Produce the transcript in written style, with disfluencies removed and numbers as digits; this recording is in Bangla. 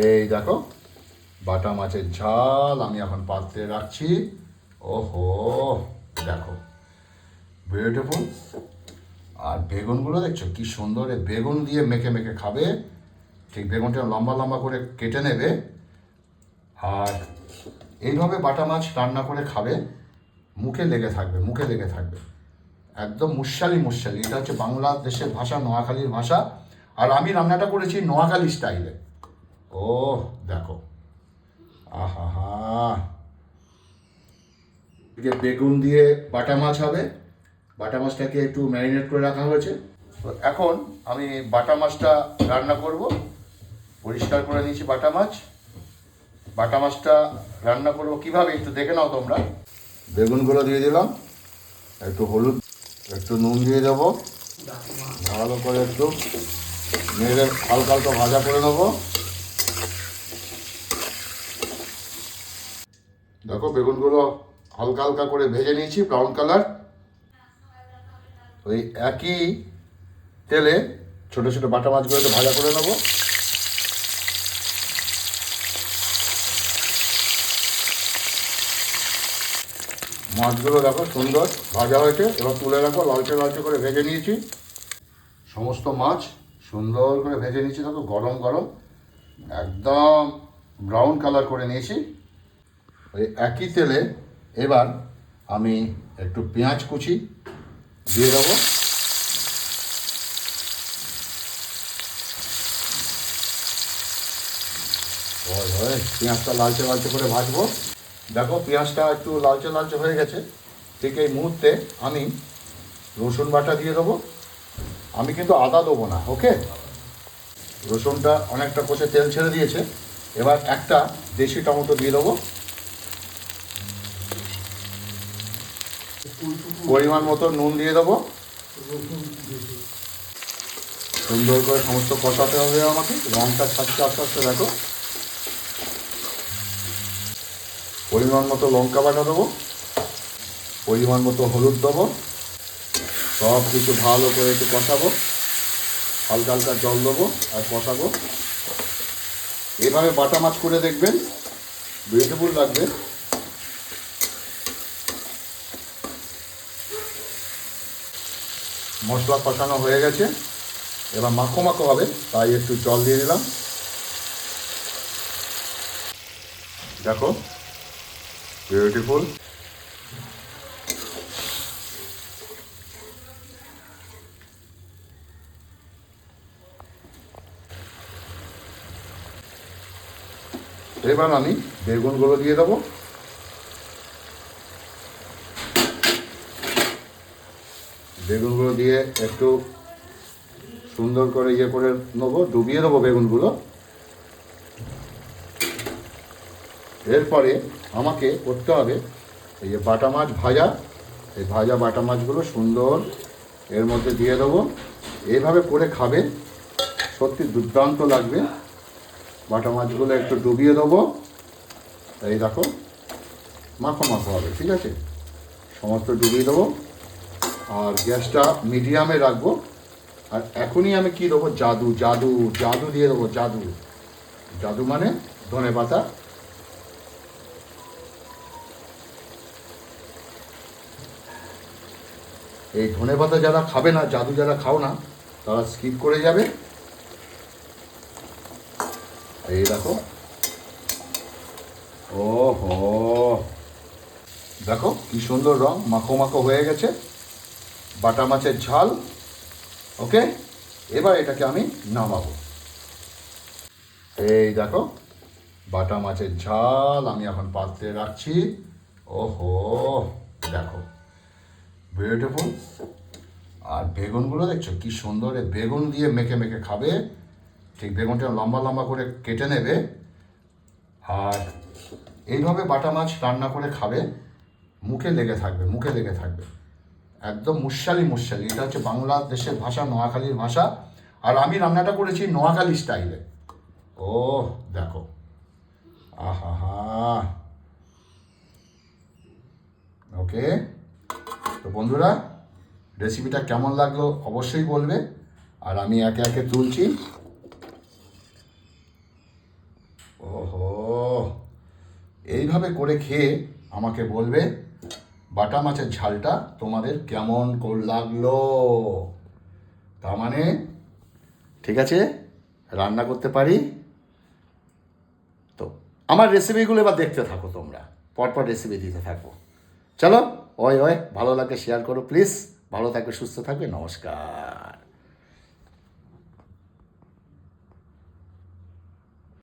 এই দেখো বাটা মাছের ঝাল আমি এখন পাত্রে রাখছি। ওহো, দেখো বিউটিফুল। আর বেগুনগুলো দেখছো কি সুন্দর, বেগুন দিয়ে মেখে মেখে খাবে। ঠিক বেগুনটা লম্বা লম্বা করে কেটে নেবে আর এইভাবে বাটা মাছ রান্না করে খাবে, মুখে লেগে থাকবে, মুখে লেগে থাকবে। একদম মুশালি মুশালি। এটা হচ্ছে বাংলাদেশের ভাষা, নোয়াখালীর ভাষা। আর আমি রান্নাটা করেছি নোয়াখালী স্টাইলে। ও দেখো, আহা হা, বেগুন দিয়ে বাটা মাছ হবে। বাটা মাছটাকে একটু ম্যারিনেট করে রাখা হয়েছে। তো এখন আমি বাটা মাছটা রান্না করব। পরিষ্কার করে নিয়েছি বাটা মাছ। বাটা মাছটা রান্না করবো কীভাবে একটু দেখে নাও তোমরা। বেগুনগুলো দিয়ে দিলাম, একটু হলুদ, একটু নুন দিয়ে দেবো, ভালো করে একটু নেড়ে হালকা হালকা ভাজা করে নেবো। দেখো বেগুনগুলো হালকা হালকা করে ভেজে নিয়েছি ব্রাউন কালার। ওই একই তেলে ছোটো ছোটো বাটা মাছগুলোকে ভাজা করে নেবো। মাছগুলো দেখো সুন্দর ভাজা হয়েছে, এবার তুলে রাখবো। লালচে লালচে করে ভেজে নিয়েছি সমস্ত মাছ, সুন্দর করে ভেজে নিয়েছি। দেখো গরম গরম একদম ব্রাউন কালার করে নিয়েছি। ওই একই তেলে এবার আমি একটু পেঁয়াজ কুচি দিয়ে দেবো। পেঁয়াজটা লালচে লালচে করে ভাজবো। দেখো পেঁয়াজটা একটু লালচে লালচে হয়ে গেছে। ঠিক এই মুহূর্তে আমি রসুন বাটা দিয়ে দেবো। আমি কিন্তু আদা দেবো না, ওকে। রসুনটা অনেকটা কষে তেল ছেড়ে দিয়েছে। এবার একটা দেশি টমেটো দিয়ে দেবো। পরিমাণ মতো নুন দিয়ে দেবো। সুন্দর করে সমস্ত কষাতে হবে আমাকে। রঙটা ছাড়তে আস্তে আস্তে দেখো। পরিমাণ মতো লঙ্কা বাটা দেবো, পরিমাণ মতো হলুদ দেবো। সব কিছু ভালো করে একটু কষাবো, হালকা হালকা জল দেবো আর কষাবো। এভাবে বাটা মাছ করে দেখবেন, বিউটিফুল লাগবে। মশলা কষানো হয়ে গেছে, এবার মাখো মাখো হবে, তাই একটু জল দিয়ে দিলাম। দেখো বিউটিফুল। এবার আমি বেগুনগুলো দিয়ে দেবো। বেগুনগুলো দিয়ে একটু সুন্দর করে ইয়ে করে নেবো, ডুবিয়ে দেবো বেগুনগুলো। এরপরে আমাকে করতে হবে এই যে বাটা মাছ ভাজা, এই ভাজা বাটা মাছগুলো সুন্দর এর মধ্যে দিয়ে দেবো। এইভাবে করে খাবে, সত্যি দুর্দান্ত লাগবে। বাটা মাছগুলো একটু ডুবিয়ে দেবো। এই দেখো মাখো মাখো হবে, ঠিক আছে। সমস্ত ডুবিয়ে দেবো আর গ্যাসটা মিডিয়ামে রাখবো। আর এখনই আমি কি দেবো, জাদু জাদু জাদু দিয়ে দেবো। জাদু, জাদু মানে ধনেপাতা। এই ধনেপাতা যারা খাবে না, জাদু যারা খাও না, তারা স্কিপ করে যাবে। এই দেখো, ও হো, দেখো কি সুন্দর রং, মাখো মাখো হয়ে গেছে বাটা মাছের ঝাল। ওকে, এবার এটাকে আমি নামাবো। এই দেখো বাটা মাছের ঝাল আমি এখন পাত্রে রাখছি। ওহো, দেখো বিউটিফুল। আর বেগুনগুলো দেখছো কি সুন্দর, বেগুন দিয়ে মেখে মেখে খাবে। ঠিক বেগুনটা লম্বা লম্বা করে কেটে নেবে আর এইভাবে বাটা মাছ রান্না করে খাবে, মুখে লেগে থাকবে, মুখে লেগে থাকবে। একদম মুশালি মুশালি। এটা হচ্ছে বাংলাদেশের ভাষা, নোয়াখালীর ভাষা। আর আমি রান্নাটা করেছি নোয়াখালী স্টাইলে। ও দেখো, আহা হা, ওকে। তো বন্ধুরা, রেসিপিটা কেমন লাগলো অবশ্যই বলবে। আর আমি একে একে তুলছি। ওহো, এইভাবে করে খেয়ে আমাকে বলবে বাটা মাছের ঝালটা তোমাদের কেমন লাগলো। তার মানে ঠিক আছে, রান্না করতে পারি। তো আমার রেসিপিগুলো এবার দেখতে থাকো তোমরা, পরপর রেসিপি দিতে থাকো। চলো, ওই ভালো লাগে শেয়ার করো প্লিজ। ভালো থাকবে, সুস্থ থাকবে, নমস্কার।